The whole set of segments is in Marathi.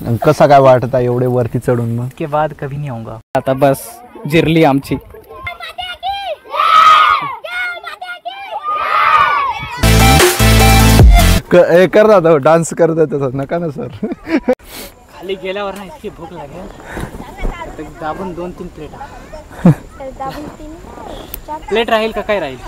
कसा काय वाटत आहे एवढे वरती चढून? मग के बाद कभी नहीं आऊंगा आता, बस जिरली आमची. कर दादा डान्स करत आहे नका ना सर. खाली गेल्यावर ना इतकी भूक लागेल दाबून 2-3 प्लेट राहील का काय राहील?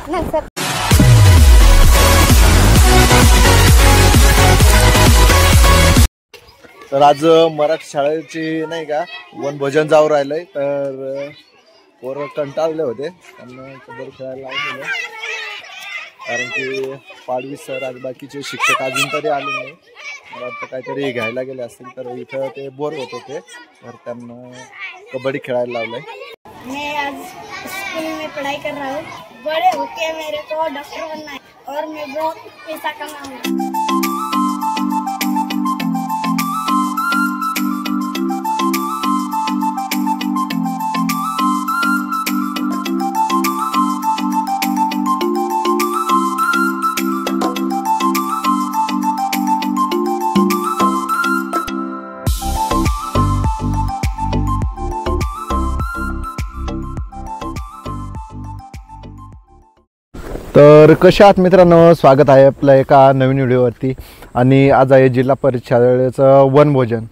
तर आज मराठी शाळेची नाही का वनभोजन जाऊ राहिलंय. तर पोरं कंटाळले होते, त्यांना कबड्डी खेळायला लावून दिलं. कारण की पाडवी सर आणि बाकीचे शिक्षक अजून तरी आले नाही. मला वाटतं काहीतरी घ्यायला गेले असतील, तर इथं ते बोर होत होते, तर त्यांना कबड्डी खेळायला लावलंय. मैं आज स्कूल में पढ़ाई कर रहा हूँ. बड़े होके मेरे को डॉक्टर बनना है और मैं बहुत पैसा कमाऊंगा. तर कशा आहात मित्रांनो, स्वागत आहे आपल्या एका नवीन व्हिडिओवरती. आणि आज आहे जिल्हा परिषद शाळेचं वनभोजन.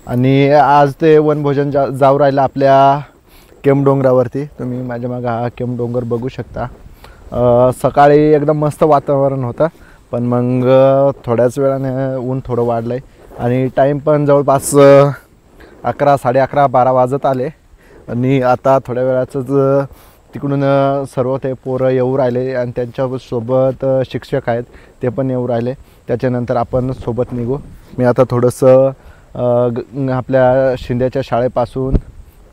आणि आज ते वनभोजन जाऊ राहिलं आपल्या केमडोंगरावरती. तुम्ही माझ्या मागं हा केमडोंगर बघू शकता. सकाळी एकदम मस्त वातावरण होतं, पण मग थोड्याच वेळाने ऊन थोडं वाढलं आहे आणि टाईम पण जवळपास 11, 11:30, 12 वाजत आले. आणि आता थोड्या वेळाचंच तिकडून सर्व ते पोरं येऊ राहिले आणि त्यांच्यासोबत शिक्षक आहेत ते पण येऊ राहिले. त्याच्यानंतर आपण सोबत निघू. मी आता थोडंसं आपल्या शिंद्याच्या शाळेपासून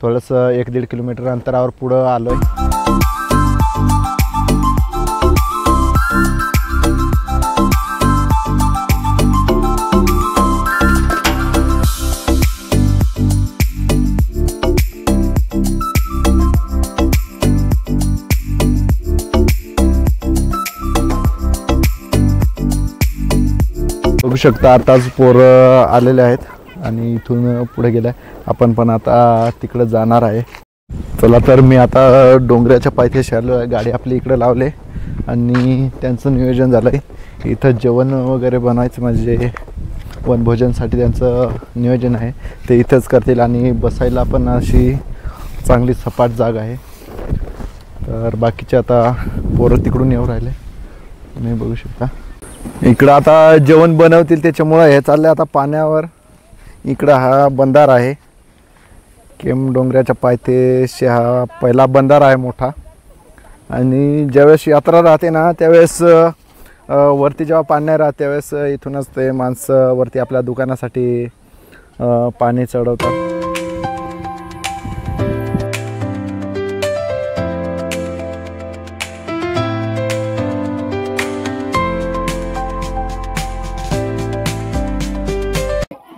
थोडंसं 1-1.5 किलोमीटर अंतरावर पुढं आलो आहे. बघू शकता आताच पोरं आलेले आहेत आणि इथून पुढे गेले. आपण पण आता तिकडे जाणार आहे. चला तर मी आता डोंगराच्या पायथ्याशी आलो आहे. गाडी आपली इकडे लावले आणि त्यांचं नियोजन झालं आहे. इथं जेवण वगैरे बनवायचं म्हणजे वनभोजनसाठी त्यांचं नियोजन आहे. ते इथंच करतील आणि बसायला पण अशी चांगली सपाट जागा आहे. तर बाकीचे आता पोरं तिकडून येऊ राहिले. तुम्ही बघू शकता इकडं आता जेवण बनवतील, त्याच्यामुळं हे चाललं आता पाण्यावर. इकडं हा बंधारा आहे. केमडोंगराच्या पायथ्याशी हा पहिला बंधारा आहे मोठा. आणि ज्यावेळेस यात्रा राहते ना त्यावेळेस वरती जेव्हा पाणी नाही राहत त्यावेळेस इथूनच ते माणसं वरती आपल्या दुकानासाठी पाणी चढवतात.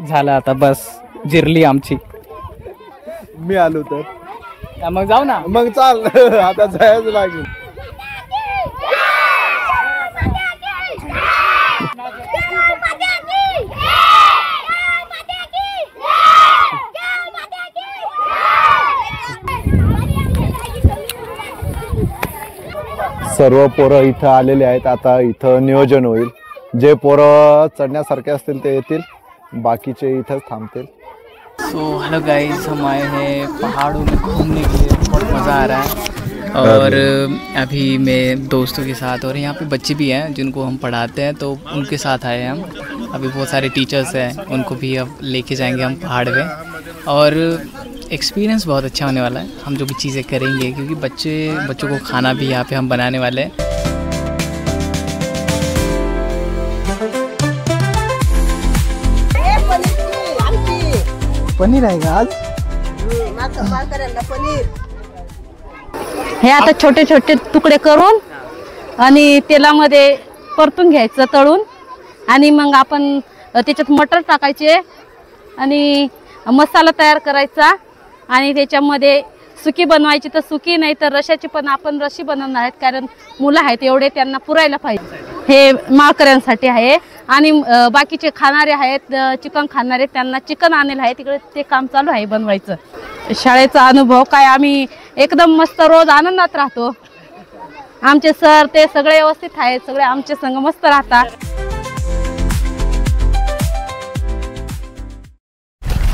झालं आता, बस जिरली आमची. मी आलो तर मग जाऊ ना. मग चाल आता जायचं लागेल. सर्व पोरं इथं आलेले आहेत. आता इथं नियोजन होईल. जे पोरं चढण्यासारखे असतील ते येतील, बाकीचे इधर थामते. सो हेलो गाइस, हम आए हैं पहाड़ों में घूमने के लिए. बहुत मज़ा आ रहा है. और अभी मैं दोस्तों के साथ, और यहाँ पे बच्चे भी हैं जिनको हम पढ़ाते हैं, तो उनके साथ आए हैं हम. अभी बहुत सारे टीचर्स हैं, उनको भी अब लेके जाएंगे हम पहाड़ पे. और एक्सपीरियंस बहुत अच्छा होने वाला है. हम जो भी चीज़ें करेंगे, क्योंकि बच्चों को खाना भी यहाँ पे हम बनाने वाले हैं. पनीर आहे का आज? हे आता छोटे छोटे तुकडे करून आणि तेलामध्ये परतून घ्यायचं तळून. आणि मग आपण त्याच्यात मटर टाकायचे आणि मसाला तयार करायचा. आणि त्याच्यामध्ये सुकी बनवायची तर सुकी, नाही तर रशाची पण आपण रशी बनवणार आहेत, कारण मुलं आहेत एवढे त्यांना पुरायला पाहिजे. हे माळकऱ्यांसाठी आहे आणि बाकीचे खाणारे आहेत, चिकन खाणारे, त्यांना चिकन आणलेलं आहे, तिकडे ते काम चालू आहे बनवायचं. शाळेचा अनुभव काय, आम्ही एकदम मस्त रोज आनंदात राहतो. आमचे सर ते सगळे व्यवस्थित आहेत, सगळे आमचे संग मस्त राहतात.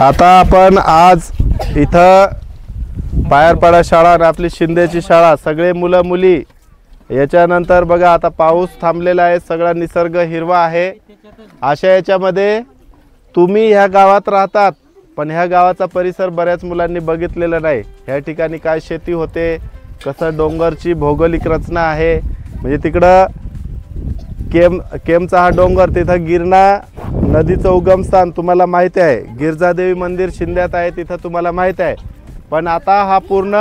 आता आपण आज इथं पायरपाडा शाळा आणि आपली शिंदेची शाळा, सगळे मुलं मुली, याच्यानंतर बघा आता पाऊस थांबलेला आहे, सगळा निसर्ग हिरवा आहे. अशा याच्यामध्ये तुम्ही ह्या गावात राहतात, पण ह्या गावाचा परिसर बऱ्याच मुलांनी बघितलेला नाही. ह्या ठिकाणी काय शेती होते, कसं डोंगरची भौगोलिक रचना आहे. म्हणजे तिकडं केमचा हा डोंगर, तिथं गिरणा नदीचं उगमस्थान तुम्हाला माहिती आहे. गिरजादेवी मंदिर शिंद्यात आहे, तिथं तुम्हाला माहिती आहे. पण आता हा पूर्ण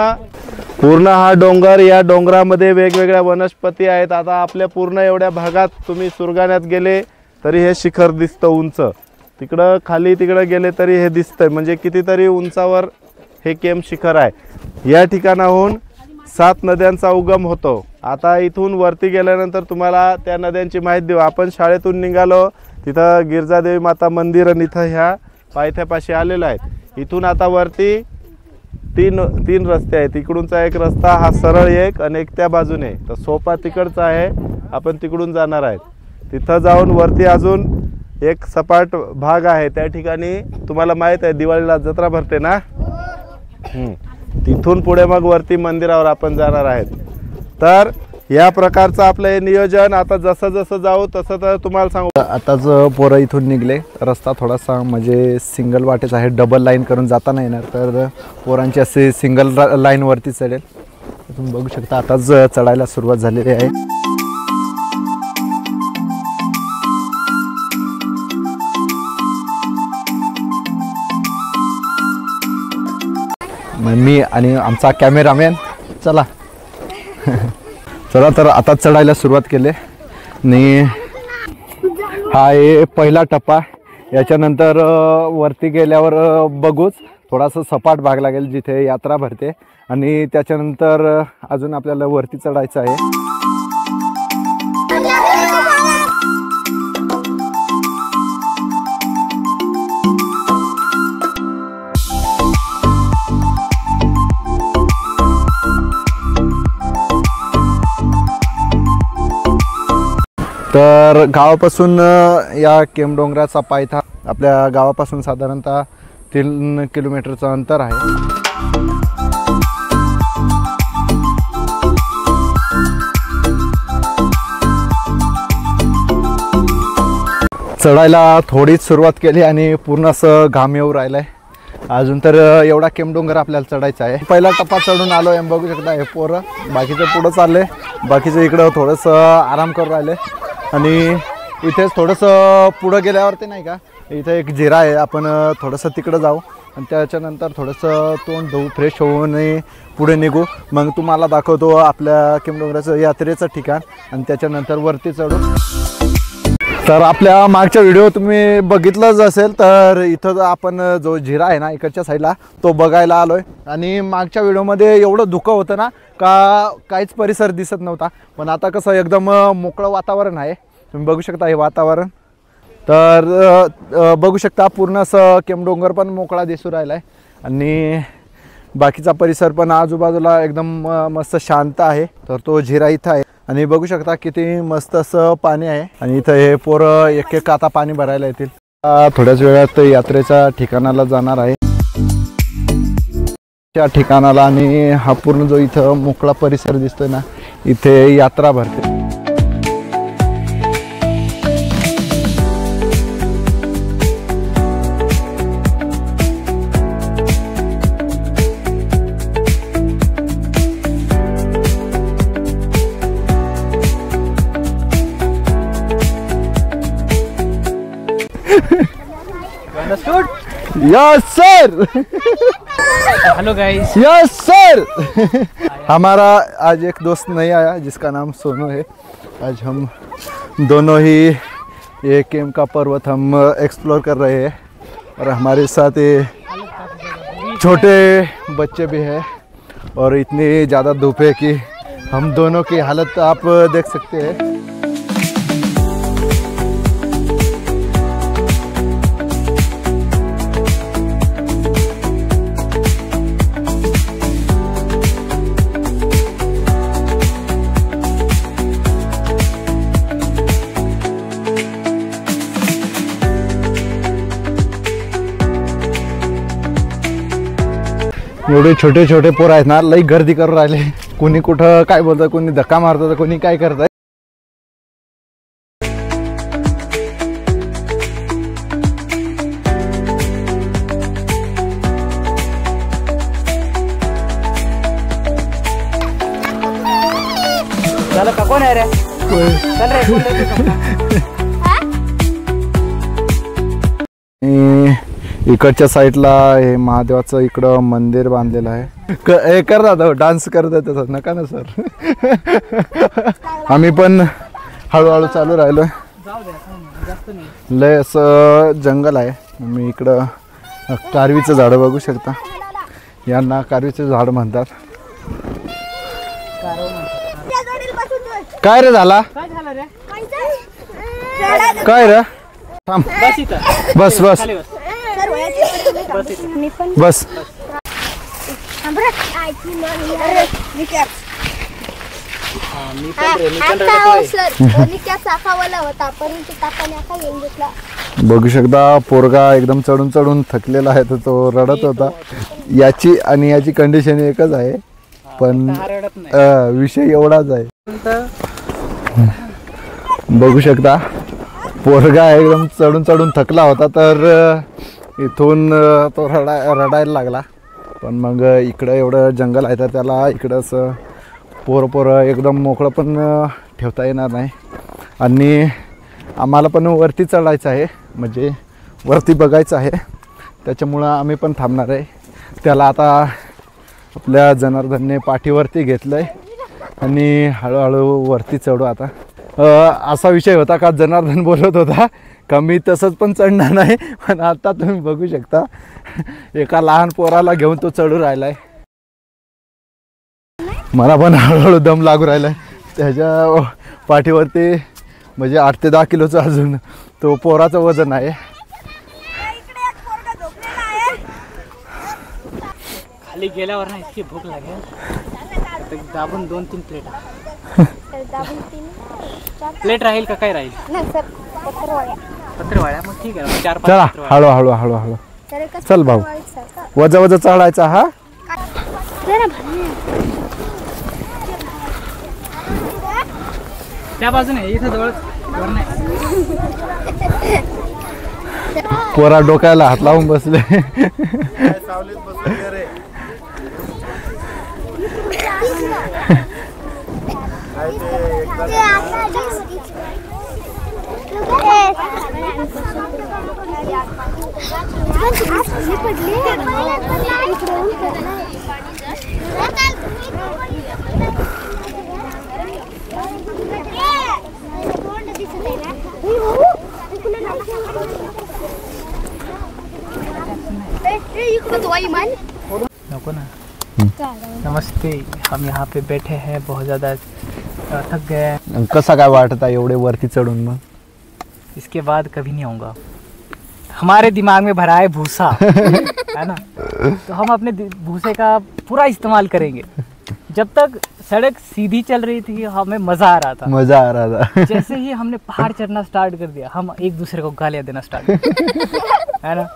हा डोंगर, या डोंगरामध्ये वेगवेगळ्या वनस्पती आहेत. आता आपल्या पूर्ण एवढ्या भागात तुम्ही सुरगाण्यात गेले तरी हे शिखर दिसतं उंच, तिकडं खाली तिकडं गेले तरी हे दिसतंय. म्हणजे कितीतरी उंचावर हे केम शिखर आहे. या ठिकाणाहून 7 नद्यांचा उगम होतो. आता इथून वरती गेल्यानंतर तुम्हाला त्या नद्यांची माहिती देऊ. आपण शाळेतून निघालो, तिथं गिरजादेवी माता मंदिर आणि इथं ह्या पायथ्यापाशी आलेलं आहे. इथून आता वरती तीन रस्ते आहेत. इकडूनचा एक रस्ता हा सरळ एक आणि एक त्या बाजूने, तर सोपा तिकडचा आहे, आपण तिकडून जाणार आहेत. तिथं जाऊन वरती अजून एक सपाट भाग आहे, त्या ठिकाणी तुम्हाला माहीत आहे दिवाळीला जत्रा भरते ना, तिथून पुढे मग वरती मंदिरावर आपण जाणार आहेत. तर या प्रकारचं आपलं हे नियोजन. आता जसं जसं जाऊ तसं तर तुम्हाला सांगू. आताच पोरं इथून निघले, रस्ता थोडासा म्हणजे सिंगल वाटेचा आहे, डबल लाईन करून जाता नाही येणार, तर पोरांची असे सिंगल लाईनवरती चढेल. तुम्ही बघू शकता आताच चढायला सुरुवात झालेली आहे. मी आणि आमचा कॅमेरामॅन चला चला. तर आता चढायला सुरुवात केली आणि हा आहे पहिला टप्पा. याच्यानंतर वरती गेल्यावर बघूच थोडासा सपाट भाग लागेल जिथे यात्रा भरते, आणि त्याच्यानंतर अजून आपल्याला वरती चढायचं आहे. तर गावापासून या केमडोंगराचा पायथा आपल्या गावापासून साधारणतः 3 किलोमीटरचं अंतर आहे. चढायला थोडीच सुरुवात केली आणि पूर्ण असं घाम येऊ राहिला आहे. अजून तर एवढा केमडोंगर आपल्याला चढायचा आहे. पहिला टप्पा चढून आलो आहे, बघू शकता हे पोरं. बाकीचे पुढं चालले, बाकीचे इकडं थोडंसं आराम करू राहिले. आणि इथेच थोडंसं पुढं गेल्यावरती नाही का, इथं एक जिरा आहे, आपण थोडंसं तिकडं जाऊ आणि त्याच्यानंतर थोडंसं तोंड धुवू, फ्रेश होऊन पुढे निघू. मग तुम्हाला दाखवतो आपल्या केमडोंगराचं यात्रेचं ठिकाण आणि त्याच्यानंतर वरती चढू. तर आपल्या मागच्या व्हिडिओ तुम्ही बघितलंच असेल, तर इथं आपण जो जिरा आहे ना इकडच्या साईडला तो बघायला आलो आहे. आणि मागच्या व्हिडिओमध्ये एवढं धुकं होतं ना का काहीच परिसर दिसत नव्हता, पण आता कसं एकदम मोकळं वातावरण आहे. तुम्ही बघू शकता हे वातावरण. तर बघू शकता पूर्ण असं केमडोंगर पण मोकळा दिसू राहिला आहे आणि बाकीचा परिसर पण आजूबाजूला एकदम मस्त शांत आहे. तर तो जिरा इथं आहे आणि बघू शकता किती मस्त असं पाणी आहे. आणि इथं हे पोरं एक एक आता पाणी भरायला येतील. थोड्याच वेळात यात्रेच्या ठिकाणाला जाणार आहे, त्या ठिकाणाला. आणि हा पूर्ण जो इथं मोकळा परिसर दिसतोय ना, इथे यात्रा भरते. Yes sir. Hello guys. Yes sir. हमारा आज एक दोस्त नहीं आया जिसका नाम सोनू है. आज हम दोनों ही ये केम का पर्वत हम एक्सप्लोर कर रहे हैं और हमारे साथ ये छोटे बच्चे भी हैं. और इतनी ज़्यादा धूप है कि हम दोनों की हालत आप देख सकते हैं. एवढे छोटे छोटे पोर आहेत ना, लई गर्दी करून राहिले. कोणी कुठं काय बोलतं, कोणी धक्का मारतं, कोणी काय करतंय. चल का कोण आहे रे? चल रे, कोण रे तू? इकडच्या साईडला हे महादेवाचं इकडं मंदिर बांधलेलं आहे. कर दादा, डान्स करत आहे नका ना सर. आम्ही पण हळूहळू चालू राहिलोय. लय असं जंगल आहे. मी इकडं कारवीचं झाड बघू शकता. यांना कारवीचं झाड म्हणतात. काय रे झाला? काय रे? थांब, बस बस बस. बघू शकता पोरगा एकदम चढून चढून थकलेला आहे, तर तो रडत होता. याची आणि याची कंडिशन एकच आहे, पण विषय एवढाच आहे. बघू शकता पोरगा एकदम चढून चढून थकला होता, तर इथून तो रडायला लागला. पण मग इकडं एवढं जंगल आहे, तर त्याला इकडंच पोरं एकदम मोकळं पण ठेवता येणार नाही. आणि आम्हाला पण वरती चढायचं आहे, म्हणजे वरती बघायचं आहे. त्याच्यामुळं आम्ही पण थांबणार आहे. त्याला आता आपल्या जनार्दनने पाठीवरती घेतलं आहे आणि हळूहळू वरती चढू आता. असा विषय होता का जनार्दन बोलत होता का मी तसंच पण चढणार नाही, पण आता तुम्ही बघू शकता एका लहान पोराला घेऊन तो चढू राहिलाय. मला पण हळूहळू दम लागू राहिलाय. त्याच्या पाठीवरती म्हणजे 8 ते 10 किलोचं अजून तो पोराचं वजन आहे. खाली गेल्यावर ना इतकी भूक लागेल, दाबून 2-3 प्लेट राहील का काय राहील? पत्रवाळ्या. मग ठीक आहे, 4-5. चला हळूहळू हळूहळू चल भाऊ. वजा वजा चढायचा. हा त्या बाजूने इथं जवळ पोरा डोक्याला हात लावून बसले. नको ना. नमस्ते, हम यहाँ पे बैठे हैं, बहुत ज़्यादा थक गए हैं. कसा काय वाटता एवढे वरती चढून? मग इसके बाद कभी नहीं आऊँगा. हमारे दिमाग में भरा है भूसा है ना, तो हम अपने भूसे का पूरा इस्तेमाल करेंगे. जब तक सड़क सीधी चल रही थी हमें मजा आ रहा था. जैसे ही हमने पहाड़ चढ़ना स्टार्ट कर दिया, हम एक दूसरे को गालियां देना स्टार्ट है ना.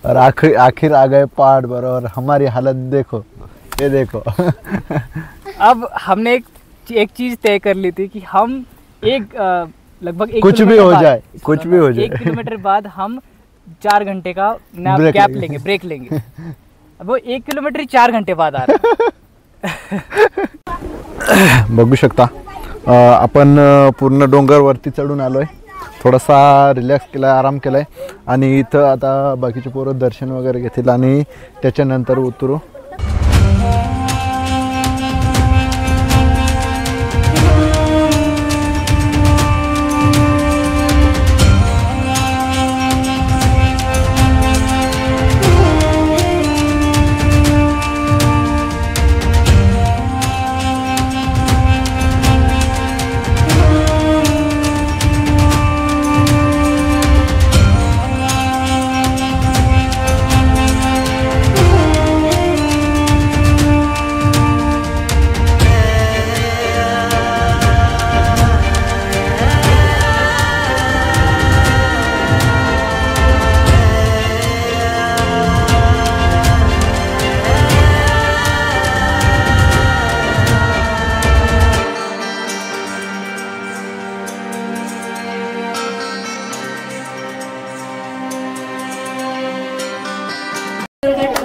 और आखिर आ गए पहाड़ पर, और हमारी हालत देखो, ये देखो. अब हमने एक चीज तय कर ली थी कि हम लगभग कुछ भी हो जाए 1 किलोमीटर बाद हम 4 घंटे का गैप लेंगे, ब्रेक लेंगे. अब वो 1 किलोमीटर 4 घंटे बाद आ रहा है. बघू शकता आपण पूर्ण डोंगरवरती चढून आलोय. थोडासा रिलॅक्स केलाय, आराम केलाय. आणि इथं आता बाकीचे पोरं दर्शन वगैरे घेतील आणि त्याच्यानंतर उतरू.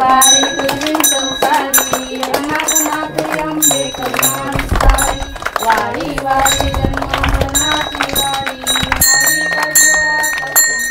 वारी तुझी संसारी अनाथ नाथ अंबे करुणा विस्तारी वारी वारी जन्म मरणाची वारी वारी करुणा करतो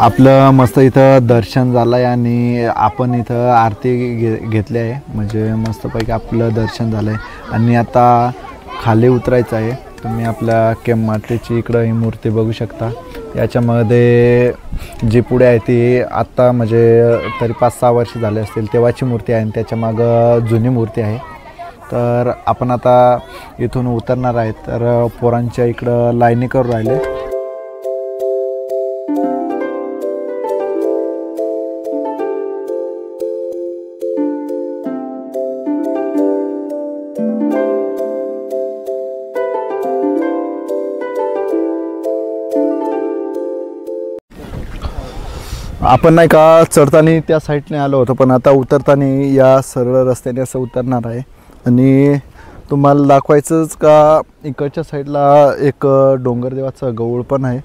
आपलं मस्त इथं दर्शन झालं आहे आणि आपण इथं आरती घेतली आहे, म्हणजे मस्तपैकी आपलं दर्शन झालं आहे आणि आता खाली उतरायचं आहे. तुम्ही आपल्या केम मातेची इकडं ही मूर्ती बघू शकता. याच्यामध्ये जी पुढे आहे ती आत्ता म्हणजे तरी 5-6 वर्ष झाले असतील तेव्हाची मूर्ती आहे आणि त्याच्या मागं जुनी मूर्ती आहे. तर आपण आता इथून उतरणार आहे. तर पोरांच्या इकडं लाईनी करून राहिले. आपण नाही का चढताना त्या साईडने आलो होतो, पण आता उतरताना या सरळ रस्त्याने असं उतरणार आहे. आणि तुम्हाला दाखवायचंच का इकडच्या साईडला एक डोंगरदेवाचं गौळ पण आहे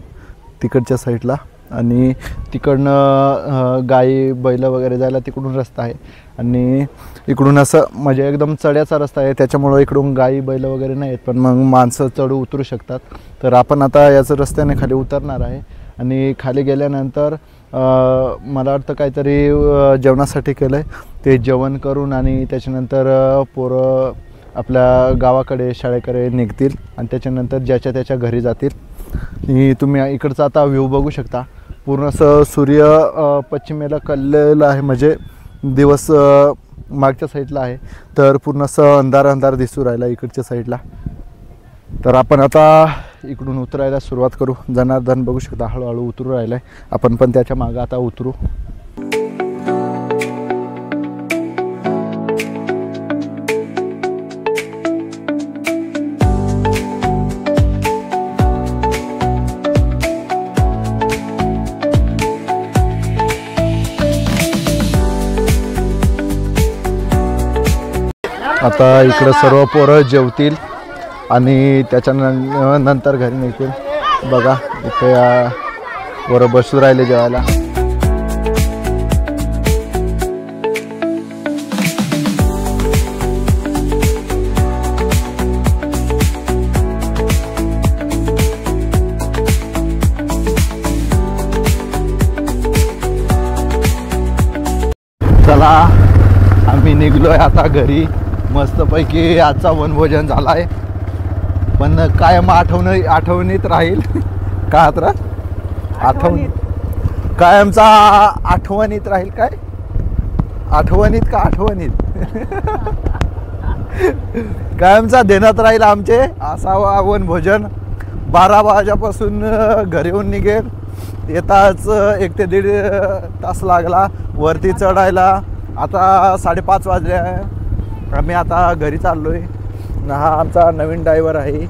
तिकडच्या साईडला, आणि तिकडनं गाई बैल वगैरे जायला तिकडून रस्ता आहे. आणि इकडून असं म्हणजे एकदम चढ्याचा रस्ता आहे, त्याच्यामुळं इकडून गाई बैल वगैरे नाही आहेत, पण मग माणसं चढू उतरू शकतात. तर आपण आता याचं रस्त्याने खाली उतरणार आहे. आणि खाली गेल्यानंतर मला वाटतं काहीतरी जेवणासाठी केलं आहे, ते जेवण करून आणि त्याच्यानंतर पोरं आपल्या गावाकडे शाळेकडे निघतील आणि त्याच्यानंतर ज्याच्या त्याच्या घरी जातील. आणि तुम्ही इकडचा आता व्ह्यू बघू शकता. पूर्ण असं सूर्य पश्चिमेला कललेला आहे, म्हणजे दिवस मागच्या साईडला आहे, तर पूर्ण असं अंधार अंधार दिसू राहिला इकडच्या साईडला. तर आपण आता इकडून उतरायला सुरुवात करू. जनार्दन बघू शकता हळूहळू उतरू राहिला आहे, आपण पण त्याच्या मागं आता उतरू. आता इकडं सर्व पोरं जेवतील आणि त्याच्यानंतर घरी निघतील. बघा इथे पोरं बसू राहिले जेवायला. चला आम्ही निघलोय आता घरी. मस्तपैकी आजचा वनभोजन झाला आहे, पण कायम आठवणीत राहील का आता कायमचा आठवणीत राहील. काय आठवणीत का आठवणीत कायमचा देण्यात राहील आमचे. असा वनभोजन 12 वाजेपासून घरी येऊन निघेल येताच 1 ते 1.5 तास लागला वरती चढायला. आता 5:30 वाजले आहे. आम्ही आता घरी चाललो आहे. हा आमचा नवीन ड्रायव्हर आहे.